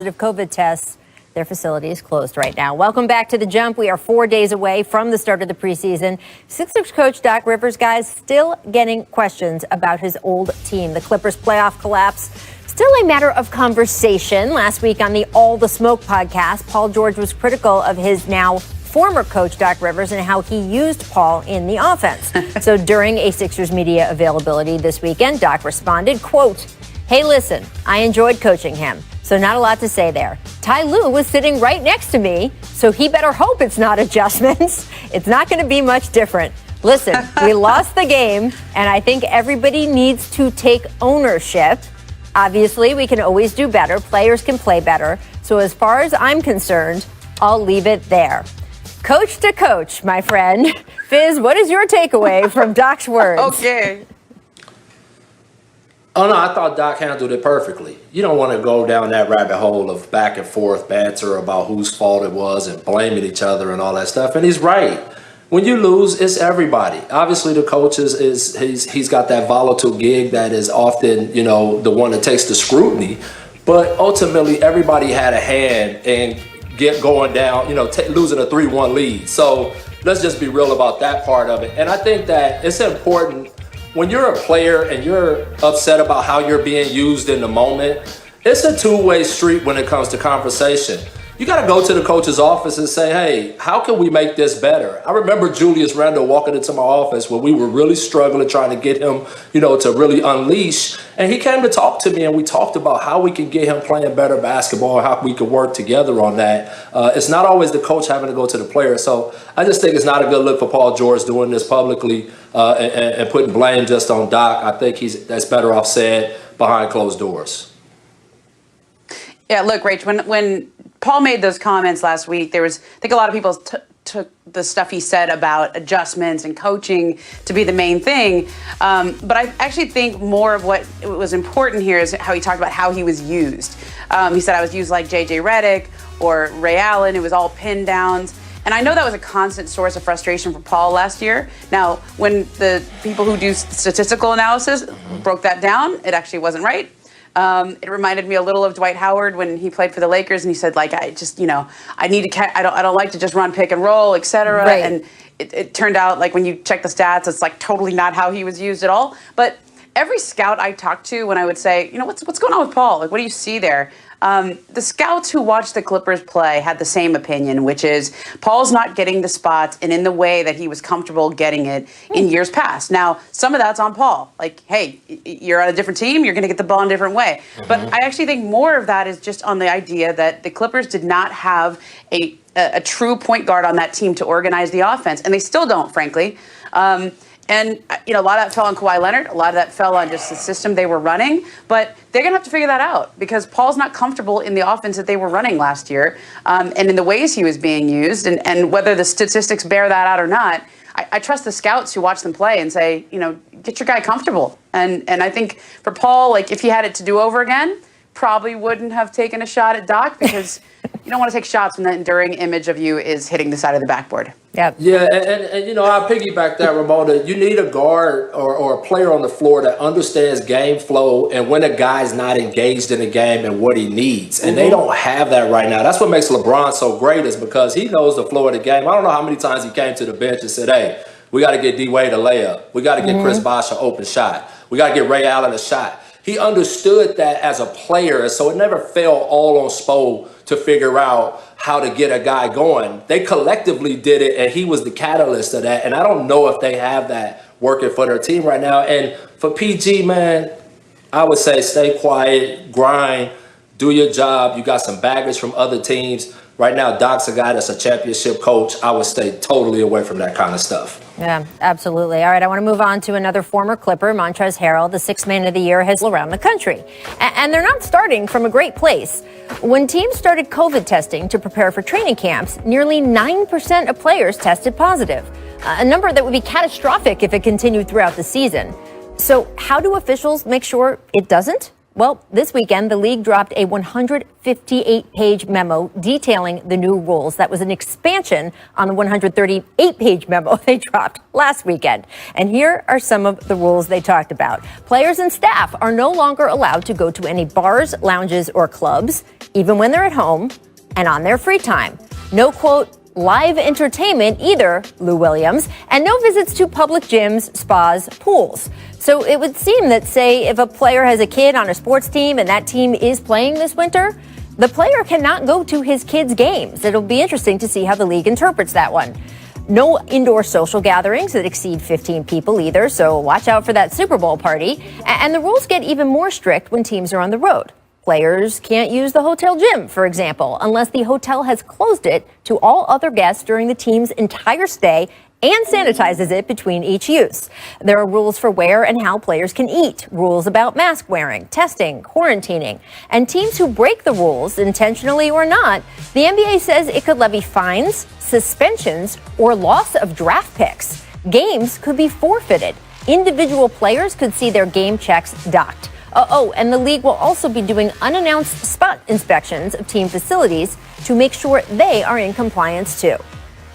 positive COVID tests. Their facility is closed right now. Welcome back to The Jump. We are 4 days away from the start of the preseason. Sixers coach Doc Rivers, guys, still getting questions about his old team. The Clippers' playoff collapse, still a matter of conversation. Last week on the All the Smoke podcast, Paul George was critical of his now former coach, Doc Rivers, and how he used Paul in the offense. So during a Sixers media availability this weekend, Doc responded, quote, "Hey, listen, I enjoyed coaching him. So not a lot to say there. Ty Lue was sitting right next to me, so he better hope it's not adjustments. It's not going to be much different. Listen, we lost the game, and I think everybody needs to take ownership. Obviously, we can always do better. Players can play better. So as far as I'm concerned, I'll leave it there." Coach to coach, my friend. Fizz, what is your takeaway from Doc's words? Okay. Oh, no, I thought Doc handled it perfectly. You don't want to go down that rabbit hole of back and forth banter about whose fault it was and blaming each other and all that stuff. And he's right. When you lose, it's everybody. Obviously, the coach he's got that volatile gig that is often, the one that takes the scrutiny. But ultimately, everybody had a hand in going down, losing a 3-1 lead. So let's just be real about that part of it. And I think that it's important. When you're a player and you're upset about how you're being used in the moment, it's a two-way street when it comes to conversation. You got to go to the coach's office and say, hey, how can we make this better? I remember Julius Randle walking into my office when we were really struggling trying to get him, to really unleash. And he came to talk to me and we talked about how we can get him playing better basketball and how we could work together on that. It's not always the coach having to go to the player. So I just think it's not a good look for Paul George doing this publicly and putting blame just on Doc. I think that's better off said behind closed doors. Yeah, look, Rach, when Paul made those comments last week, I think a lot of people took the stuff he said about adjustments and coaching to be the main thing. But I actually think more of what was important here is how he talked about how he was used. He said, I was used like J.J. Redick or Ray Allen. It was all pin downs. And I know that was a constant source of frustration for Paul last year. Now, when the people who do statistical analysis broke that down, it actually wasn't right. It reminded me a little of Dwight Howard when he played for the Lakers, and he said, like, I just, I need to, I don't like to just run pick and roll, et cetera. Right. And it turned out, like, when you check the stats, it's like totally not how he was used at all. But every scout I talked to, when I would say, what's going on with Paul? Like, what do you see there? The scouts who watched the Clippers play had the same opinion, which is Paul's not getting the spots and in the way that he was comfortable getting it in years past. Now, some of that's on Paul. Like, hey, you're on a different team, you're going to get the ball in a different way. Mm-hmm. But I actually think more of that is just on the idea that the Clippers did not have a true point guard on that team to organize the offense, and they still don't, frankly. And, a lot of that fell on Kawhi Leonard. A lot of that fell on just the system they were running. But they're going to have to figure that out because Paul's not comfortable in the offense that they were running last year and in the ways he was being used. And whether the statistics bear that out or not, I trust the scouts who watch them play and say, get your guy comfortable. And I think for Paul, like, if he had it to do over again, probably wouldn't have taken a shot at Doc because you don't want to take shots when the enduring image of you is hitting the side of the backboard. Yep. Yeah, and I piggyback that, Ramona. You need a guard or a player on the floor that understands game flow and when a guy's not engaged in the game and what he needs. And they don't have that right now. That's what makes LeBron so great is because he knows the flow of the game. I don't know how many times he came to the bench and said, hey, we got to get D-Wade a layup. We got to get Chris Bosh an open shot. We got to get Ray Allen a shot. He understood that as a player, so it never fell all on Spo to figure out how to get a guy going. They collectively did it, and he was the catalyst of that. And I don't know if they have that working for their team right now. And for PG, man, I would say stay quiet, grind, do your job. You got some baggage from other teams. Right now, Doc's a guy that's a championship coach. I would stay totally away from that kind of stuff. Yeah, absolutely. All right, I want to move on to another former Clipper, Montrezl Harrell, the sixth man of the year, has around the country. And they're not starting from a great place. When teams started COVID testing to prepare for training camps, nearly 9% of players tested positive, a number that would be catastrophic if it continued throughout the season. So how do officials make sure it doesn't? Well, this weekend, the league dropped a 158-page memo detailing the new rules. That was an expansion on the 138-page memo they dropped last weekend. And here are some of the rules they talked about. Players and staff are no longer allowed to go to any bars, lounges, or clubs, even when they're at home and on their free time. No, quote, live entertainment either, Lou Williams, and no visits to public gyms, spas, pools. So it would seem that, say, if a player has a kid on a sports team and that team is playing this winter, the player cannot go to his kid's games. It'll be interesting to see how the league interprets that one. No indoor social gatherings that exceed 15 people either, so watch out for that Super Bowl party. And the rules get even more strict when teams are on the road. Players can't use the hotel gym, for example, unless the hotel has closed it to all other guests during the team's entire stay and sanitizes it between each use. There are rules for where and how players can eat, rules about mask wearing, testing, quarantining, and teams who break the rules, intentionally or not, the NBA says it could levy fines, suspensions, or loss of draft picks. Games could be forfeited. Individual players could see their game checks docked. And the league will also be doing unannounced spot inspections of team facilities to make sure they are in compliance too.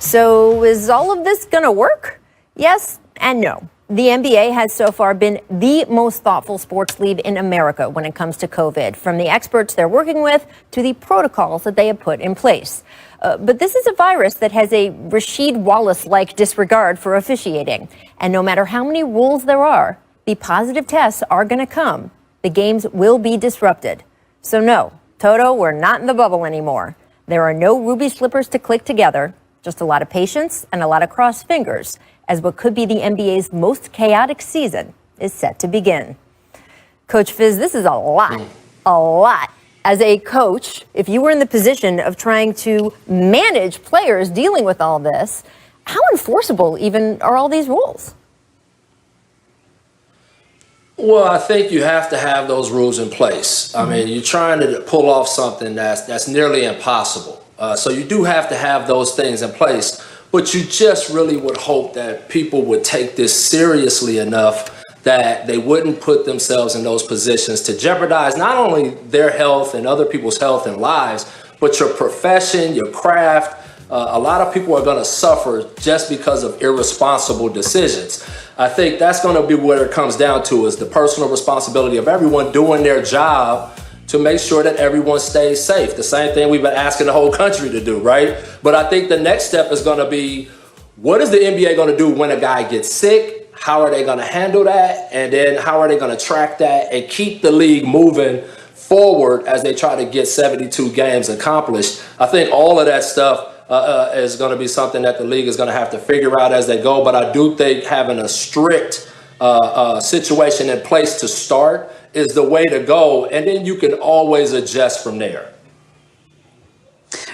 So is all of this going to work? Yes and no. The NBA has so far been the most thoughtful sports league in America when it comes to COVID, from the experts they're working with to the protocols that they have put in place. But this is a virus that has a Rasheed Wallace-like disregard for officiating. And no matter how many rules there are, the positive tests are going to come. The games will be disrupted. So no, Toto, we're not in the bubble anymore. There are no ruby slippers to click together, just a lot of patience and a lot of crossed fingers as what could be the NBA's most chaotic season is set to begin. Coach Fizz, this is a lot. As a coach, if you were in the position of trying to manage players dealing with all this, how enforceable even are all these rules? Well, I think you have to have those rules in place. I mean, you're trying to pull off something that's nearly impossible. So you do have to have those things in place, but you just really would hope that people would take this seriously enough that they wouldn't put themselves in those positions to jeopardize not only their health and other people's health and lives, but your profession, your craft. A lot of people are going to suffer just because of irresponsible decisions. I think that's going to be where it comes down to, is the personal responsibility of everyone doing their job to make sure that everyone stays safe. The same thing we've been asking the whole country to do, right? But I think the next step is going to be, what is the NBA going to do when a guy gets sick? How are they going to handle that? And then how are they going to track that and keep the league moving forward as they try to get 72 games accomplished? I think all of that stuff is going to be something that the league is going to have to figure out as they go. But I do think having a strict situation in place to start is the way to go. And then you can always adjust from there.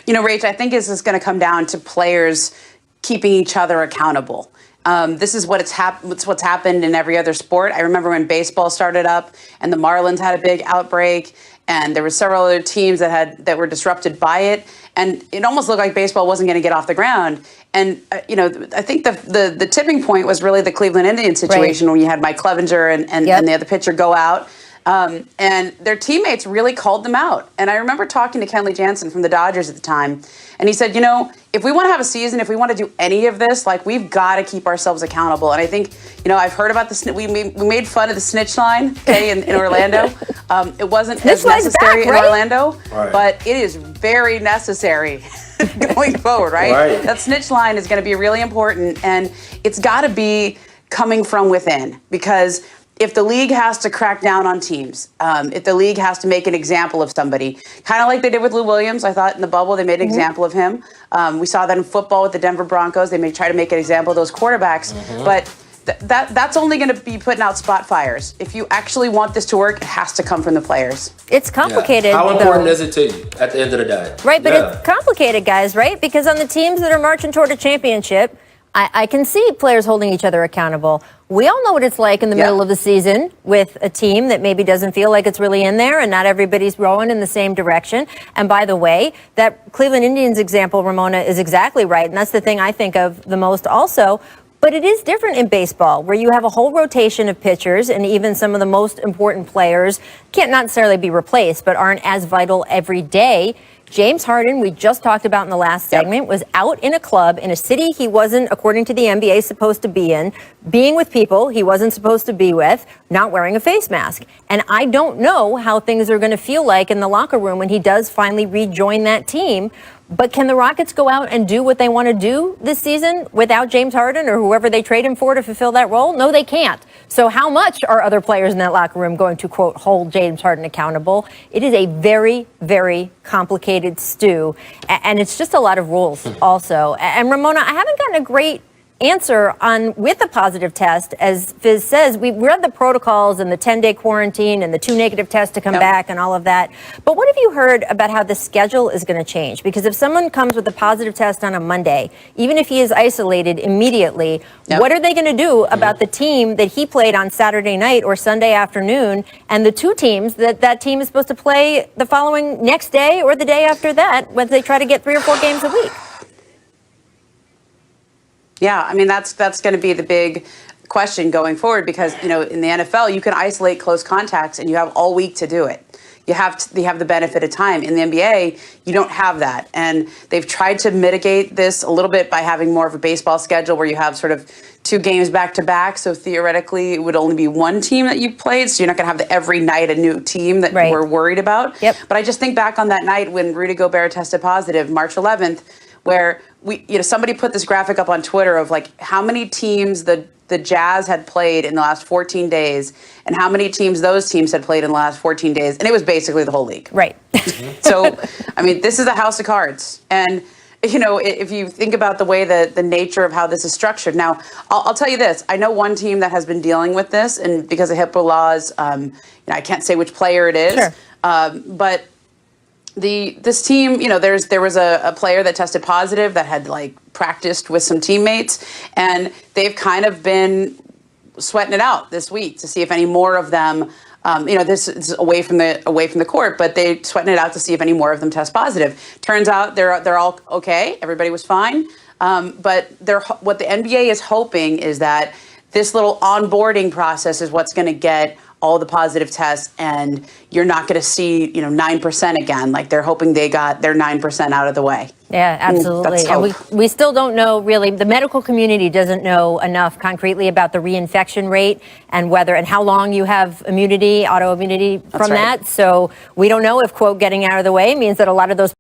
You know, Rach, I think this is going to come down to players keeping each other accountable. This is what's happened in every other sport. I remember when baseball started up and the Marlins had a big outbreak, and there were several other teams that were disrupted by it, and it almost looked like baseball wasn't going to get off the ground. And I think the tipping point was really the Cleveland Indians situation, right, when you had Mike Clevenger and the other pitcher go out. And their teammates really called them out. And I remember talking to Kenley Jansen from the Dodgers at the time, and he said, if we want to have a season, if we want to do any of this, we've got to keep ourselves accountable. And I think, I've heard about we made fun of the snitch line, okay, in Orlando. It wasn't as necessary in Orlando, but it is very necessary going forward, right? That snitch line is going to be really important, and it's got to be coming from within, because if the league has to crack down on teams, if the league has to make an example of somebody, kind of like they did with Lou Williams, I thought in the bubble they made an example of him. We saw that in football with the Denver Broncos. They may try to make an example of those quarterbacks, but that's only going to be putting out spot fires. If you actually want this to work, it has to come from the players. It's complicated. How important is it to you at the end of the day? Right, but it's complicated, guys, right? Because on the teams that are marching toward a championship, I can see players holding each other accountable. We all know what it's like in the middle of the season with a team that maybe doesn't feel like it's really in there and not everybody's rowing in the same direction. And by the way, that Cleveland Indians example, Ramona, is exactly right. And that's the thing I think of the most also. But it is different in baseball, where you have a whole rotation of pitchers, and even some of the most important players can't necessarily be replaced, but aren't as vital every day. James Harden, we just talked about in the last segment, was out in a club in a city he wasn't, according to the NBA, supposed to be in, being with people he wasn't supposed to be with, not wearing a face mask. And I don't know how things are going to feel like in the locker room when he does finally rejoin that team. But can the Rockets go out and do what they want to do this season without James Harden or whoever they trade him for to fulfill that role? No, they can't. So how much are other players in that locker room going to, quote, hold James Harden accountable? It is a very, very complicated stew. And it's just a lot of rules also. And Ramona, I haven't gotten a great answer on with a positive test. As Fizz says, we read the protocols and the 10-day quarantine and the 2 negative tests to come back and all of that. But what have you heard about how the schedule is going to change? Because if someone comes with a positive test on a Monday, even if he is isolated immediately, what are they going to do about the team that he played on Saturday night or Sunday afternoon, and the 2 teams that team is supposed to play the following next day or the day after that when they try to get 3 or 4 games a week? Yeah, I mean, that's going to be the big question going forward, because, you know, in the NFL, you can isolate close contacts and you have all week to do it. You have the benefit of time. In the NBA, you don't have that. And they've tried to mitigate this a little bit by having more of a baseball schedule where you have sort of 2 games back to back. So theoretically, it would only be 1 team that you played. So you're not going to have every night a new team that we're worried about. But I just think back on that night when Rudy Gobert tested positive, March 11th, where somebody put this graphic up on Twitter of like how many teams the Jazz had played in the last 14 days and how many teams those teams had played in the last 14 days. And it was basically the whole league. Right. So, I mean, this is a house of cards. And, you know, if you think about the way that the nature of how this is structured. Now, I'll tell you this. I know one team that has been dealing with this, and because of HIPAA laws, I can't say which player it is. But this team, you know, there was a player that tested positive that had like practiced with some teammates, and they've kind of been sweating it out this week to see if any more of them, this is away from the court, but they sweating it out to see if any more of them test positive. Turns out they're all okay. Everybody was fine. But what the NBA is hoping is that this little onboarding process is what's going to get all the positive tests, and you're not going to see, 9% again. Like they're hoping they got their 9% out of the way. Yeah, absolutely. And we still don't know really, the medical community doesn't know enough concretely about the reinfection rate and whether and how long you have immunity, autoimmunity from that. So we don't know if, quote, getting out of the way means that a lot of those